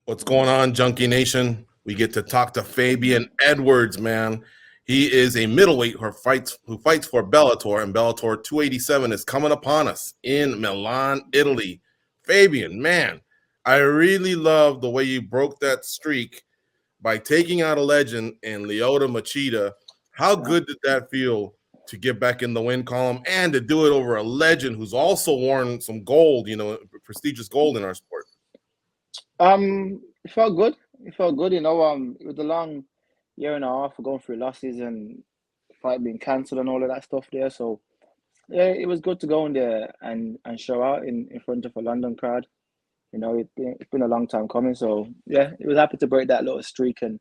What's going on, Junkie Nation? We get to talk to Fabian Edwards, man. He is a middleweight who fights for Bellator, and Bellator 287 is coming upon us in Milan, Italy. Fabian, man, I really love the way you broke that streak by taking out a legend in Lyoto Machida. How good did that feel to get back in the win column and to do it over a legend who's also worn some gold, prestigious gold in our sport? It felt good. It felt good, it was a long year and a half of going through losses and fight being cancelled and all of that stuff there. So yeah, it was good to go in there and show out in front of a London crowd. It's been a long time coming. So yeah, it was happy to break that little streak, and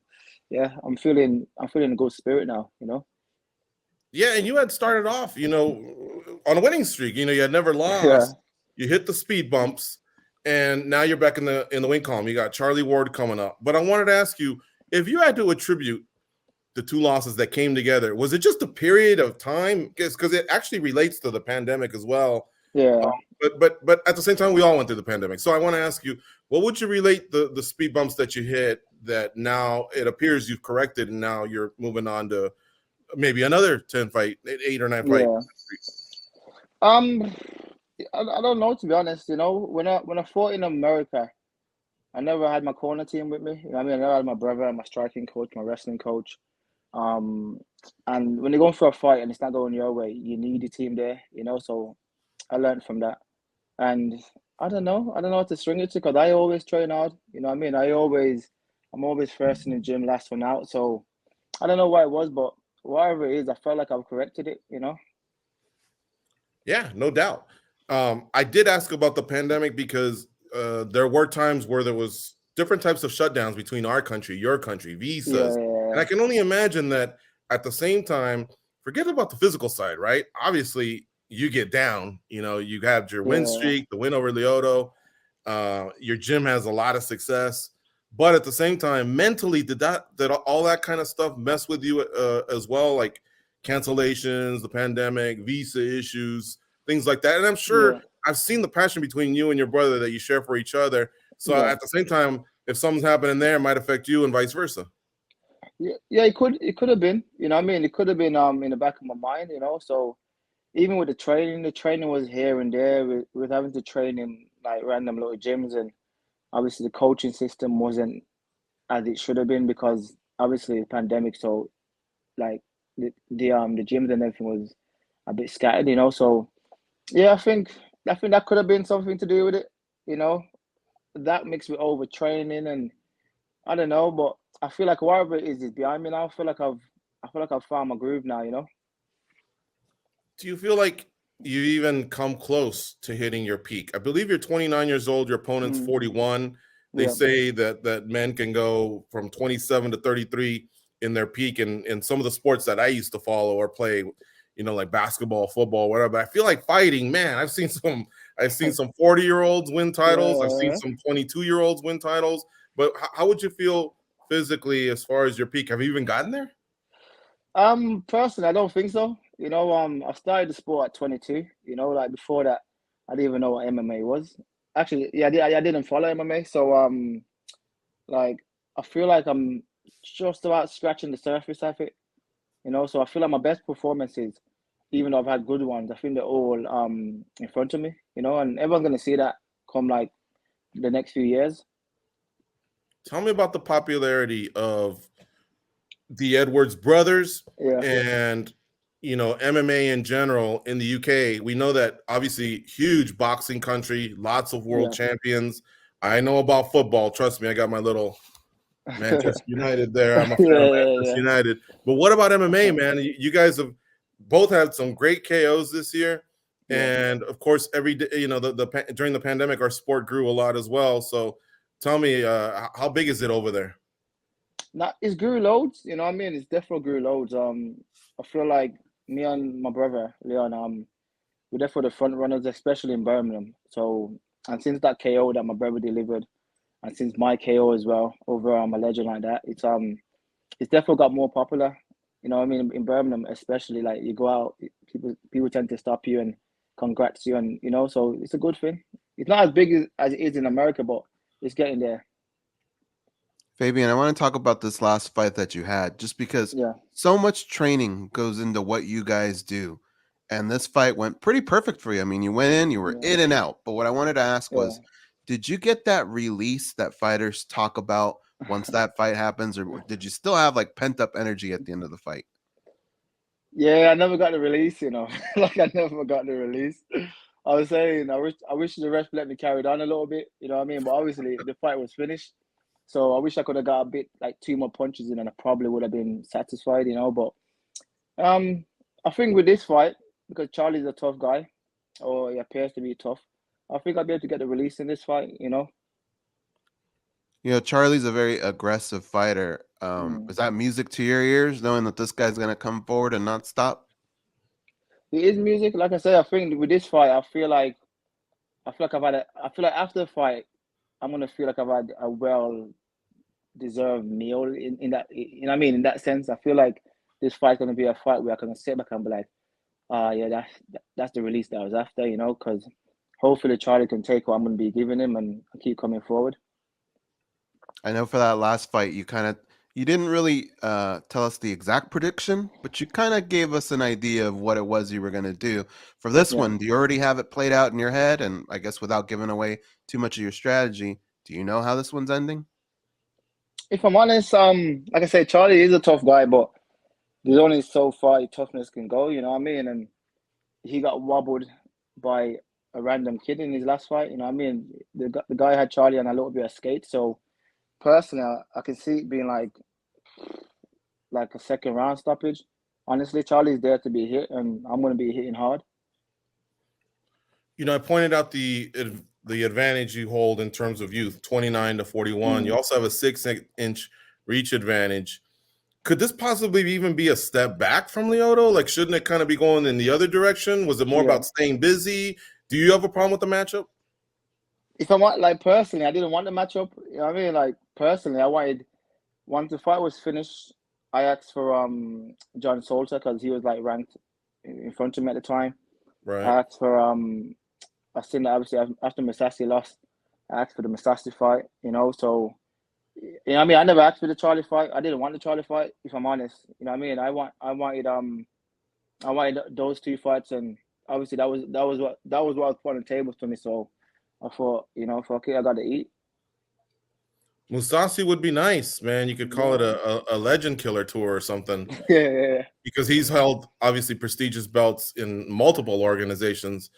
yeah, I'm feeling a good spirit now, Yeah, and you had started off, on a winning streak. You had never lost. Yeah. You hit the speed bumps, and now you're back in the win column. You got Charlie Ward coming up. But I wanted to ask you, if you had to attribute the two losses that came together, was it just a period of time? Because it actually relates to the pandemic as well. Yeah. But at the same time, we all went through the pandemic. So I want to ask you, what would you relate the speed bumps that you hit that now it appears you've corrected, and now you're moving on to maybe another 10 fight, 8 or 9 fight? Yeah. I don't know, to be honest. When I fought in America, I never had my corner team with me. I never had my brother, my striking coach, my wrestling coach. And when you're going for a fight and it's not going your way, you need a team there. So I learned from that. And I don't know what to string it to, because I always train hard. I'm always first in the gym, last one out. So I don't know what it was, but whatever it is, I felt like I've corrected it. Yeah, no doubt. I did ask about the pandemic because there were times where there was different types of shutdowns between our country, your country, visas. Yeah. And I can only imagine that at the same time, forget about the physical side, right? Obviously, you get down, you have your win streak, the win over Lyoto. Your gym has a lot of success. But at the same time, mentally, did all that kind of stuff mess with you as well? Like cancellations, the pandemic, visa issues, things like that. And I'm sure I've seen the passion between you and your brother that you share for each other. So at the same time, if something's happening there, it might affect you and vice versa. Yeah, it could have been, it could have been in the back of my mind, so even with the training was here and there with having to train in like random little gyms, and obviously the coaching system wasn't as it should have been because obviously the pandemic, so like the gyms and everything was a bit scattered, so yeah, I think that could have been something to do with it, that mixed with overtraining, and I don't know, but I feel like whatever it is behind me now. I feel like I've found my groove now, Do you feel like you even come close to hitting your peak? I believe you're 29 years old, your opponent's 41. They say that men can go from 27 to 33 in their peak in some of the sports that I used to follow or play, like basketball, football, whatever. I feel like fighting, man. I've seen some 40-year-olds win titles. I've seen some 22-year-olds win titles. But how would you feel physically as far as your peak? Have you even gotten there? Personally, I don't think so. I started the sport at 22. Like before that, I didn't even know what MMA was. Actually, yeah, I didn't follow MMA. So, like, I feel like I'm just about scratching the surface of it. So I feel like my best performances, even though I've had good ones, I think they're all in front of me. And everyone's gonna see that come like the next few years. Tell me about the popularity of the Edwards brothers and MMA in general in the UK. We know that obviously huge boxing country, lots of world champions. I know about football. Trust me, I got my little Manchester United there. I'm a fan of Manchester United. But what about MMA, man? You guys have both had some great KOs this year. And of course, every day, during the pandemic, our sport grew a lot as well. So tell me, how big is it over there? It's grew loads, It's definitely grew loads. I feel like me and my brother Leon, we're definitely the front runners, especially in Birmingham. So, and since that KO that my brother delivered, and since my KO as well over a legend like that, it's definitely got more popular. In Birmingham, especially, like you go out, people tend to stop you and congrats you, and so it's a good thing. It's not as big as it is in America, but it's getting there. Fabian, I want to talk about this last fight that you had, just because so much training goes into what you guys do. And this fight went pretty perfect for you. I mean, you went in, you were in and out. But what I wanted to ask was, did you get that release that fighters talk about once that fight happens? Or did you still have like pent up energy at the end of the fight? Yeah, I never got the release, you know. Like I never got the release. I was saying, I wish the ref let me carry on a little bit, you know what I mean? But obviously the fight was finished. So I wish I could have got a bit like 2 more punches in and I probably would have been satisfied, you know. But I think with this fight, because Charlie's a tough guy, or he appears to be tough, I think I'll be able to get the release in this fight, you know. You know, Charlie's a very aggressive fighter. Is that music to your ears, knowing that this guy's going to come forward and not stop? It is music. Like I said, I think with this fight, I feel like I feel like after the fight, I'm gonna feel like I've had a well deserved meal in that, you know what I mean? In that sense, I feel like this fight's gonna be a fight where I can sit back and be like, yeah, that's the release that I was after, you know, because hopefully Charlie can take what I'm gonna be giving him and keep coming forward. I know for that last fight, you didn't really tell us the exact prediction, but you kind of gave us an idea of what it was you were going to do. For this one, do you already have it played out in your head? And I guess without giving away too much of your strategy, do you know how this one's ending? If I'm honest, like I said, Charlie is a tough guy, but there's only so far your toughness can go, you know what I mean? And he got wobbled by a random kid in his last fight, you know what I mean? The guy had Charlie on a little bit of skate, so personally, I can see it being like a second round stoppage. Honestly, Charlie's there to be hit, and I'm going to be hitting hard. You know, I pointed out the advantage you hold in terms of youth, 29 to 41. You also have a 6-inch reach advantage. Could this possibly even be a step back from Lyoto? Like, shouldn't it kind of be going in the other direction? Was it more about staying busy? Do you have a problem with the matchup? If I want, like, personally, I didn't want the matchup. You know what I mean? Like, personally, once the fight was finished, I asked for John Salter because he was like ranked in front of me at the time. Right. I asked for I seen that obviously after Masasi lost, I asked for the Masasi fight, you know. So, you know what I mean? I never asked for the Charlie fight. I didn't want the Charlie fight, if I'm honest. You know what I mean? I wanted those two fights, and obviously that was what was put on the table for me. So I thought, you know, okay, I got to eat. Musasi would be nice, man. You could call it a legend killer tour or something. Yeah. Because he's held obviously prestigious belts in multiple organizations.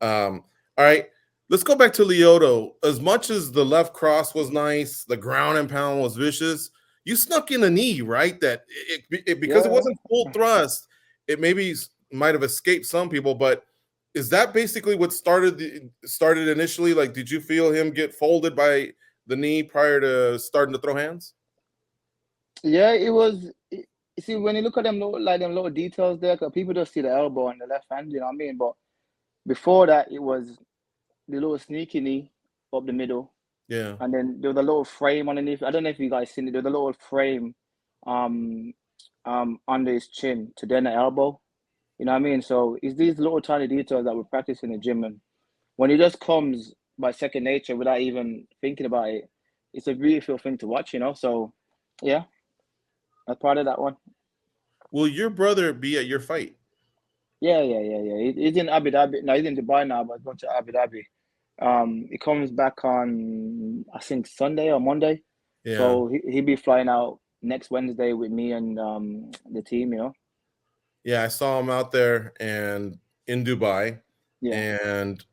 All right, let's go back to Lyoto. As much as the left cross was nice, the ground and pound was vicious, you snuck in a knee, right? That because it wasn't full thrust, it maybe might have escaped some people, but is that basically what started initially? Like, did you feel him get folded by the knee prior to starting to throw hands? Yeah, it was. You see, when you look at them little details there, because people just see the elbow and the left hand, you know what I mean? But before that, it was the little sneaky knee up the middle. Yeah. And then there was a little frame underneath. I don't know if you guys seen it. There was a little frame under his chin to then the elbow. You know what I mean? So it's these little tiny details that we practice in the gym, and when it just comes by second nature without even thinking about it, it's a beautiful thing to watch, you know? So yeah, that's part of that one. Will your brother be at your fight? Yeah. He's in Abu Dhabi. No, he's in Dubai now, but going to Abu Dhabi. He comes back on, I think, Sunday or Monday. Yeah. So he'll be flying out next Wednesday with me and the team, you know. Yeah, I saw him out there and in Dubai, and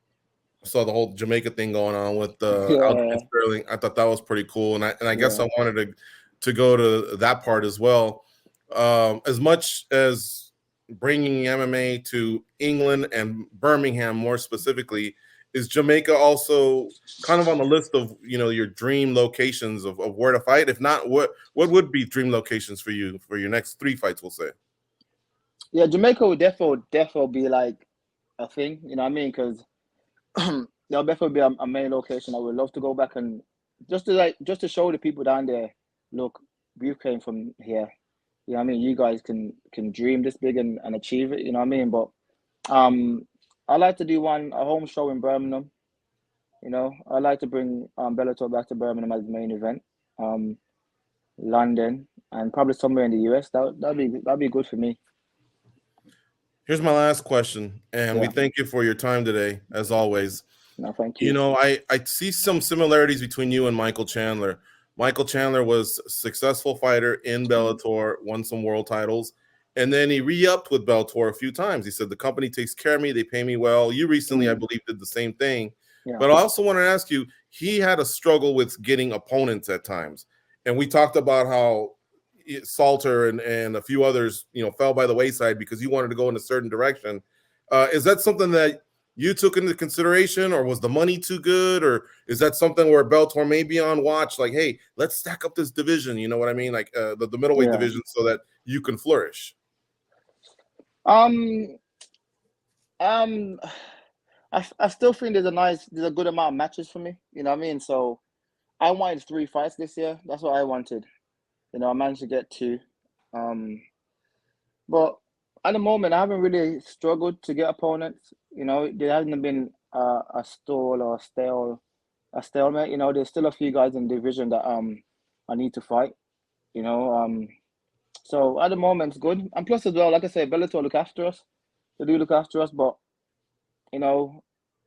saw the whole Jamaica thing going on with Aljamain Sterling. I thought that was pretty cool, and I guess I wanted to go to that part as well. As much as bringing MMA to England and Birmingham more specifically, is Jamaica also kind of on the list of, you know, your dream locations of where to fight? If not, what would be dream locations for you for your next 3 fights, we'll say? Yeah, Jamaica would definitely be like a thing, you know what I mean? Because there'll definitely be a main location I would love to go back and just to show the people down there, look, we came from here. You know what I mean? You guys can dream this big and achieve it, you know what I mean? But I like to do a home show in Birmingham. You know, I like to bring Bellator back to Birmingham as the main event. London, and probably somewhere in the US. That'd be good for me. Here's my last question, and we thank you for your time today, as always. No, thank you. You know, I see some similarities between you and Michael Chandler. Michael Chandler was a successful fighter in Bellator, won some world titles, and then he re-upped with Bellator a few times. He said, the company takes care of me, they pay me well. You recently, I believe, did the same thing. Yeah. But I also want to ask you, he had a struggle with getting opponents at times. And we talked about how Salter and a few others, you know, fell by the wayside because you wanted to go in a certain direction. Is that something that you took into consideration, or was the money too good, or is that something where Bellator may be on watch, like, hey, let's stack up this division, you know what I mean, like the middleweight division, so that you can flourish? I still think there's a good amount of matches for me, you know what I mean? So I wanted 3 fights this year. That's what I wanted. You know, I managed to get 2. But at the moment, I haven't really struggled to get opponents. You know, there hasn't been a stall or a stalemate. You know, there's still a few guys in the division that I need to fight. You know, so at the moment it's good. And plus as well, like I say, Bellator look after us. They do look after us, but you know,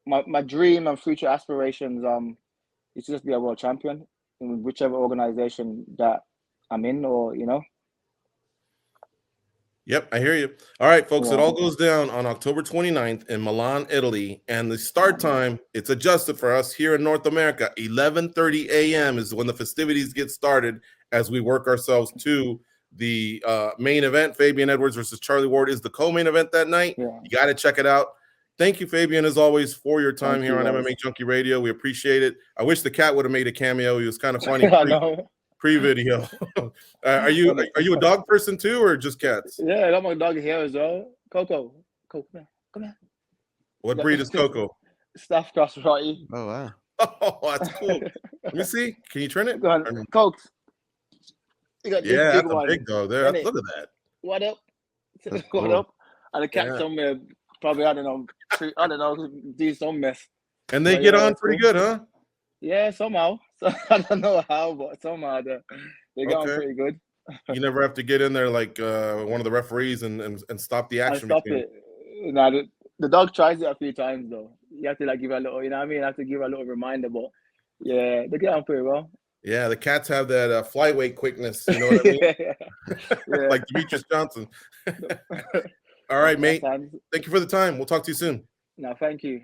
my dream and future aspirations is to just be a world champion in whichever organization that I'm in, or you know. Yep, I hear you. All right, folks, it all goes down on October 29th in Milan, Italy, and the start time, it's adjusted for us here in North America. 11:30 a.m. is when the festivities get started as we work ourselves to the main event. Fabian Edwards versus Charlie Ward is the co-main event that night. Yeah. You got to check it out. Thank you, Fabian, as always, for your time here on MMA Junkie Radio. We appreciate it. I wish the cat would have made a cameo. He was kind of funny. Pre-video. Are you a dog person too, or just cats? Yeah, I got my dog here as well. Coco, come here. What breed is Coco? Staff cross righty. Oh wow. Oh, that's cool. Let me see. Can you turn it? Go on, Coke. Yeah, that's a big dog there. Look at that. What up? What up? And the cat somewhere, probably I don't know, do some mess. And they get on pretty good, huh? Yeah, somehow. So, I don't know how, but somehow they got on pretty good. You never have to get in there like one of the referees and stop the action. Stop it. Nah, the dog tries it a few times though. You have to like give her a little, you know what I mean? I have to give her a little reminder, but yeah, they get on pretty well. Yeah, the cats have that flyweight quickness. You know what I mean? Like Demetrius Johnson. All right, mate. Thank you for the time. We'll talk to you soon. No, thank you.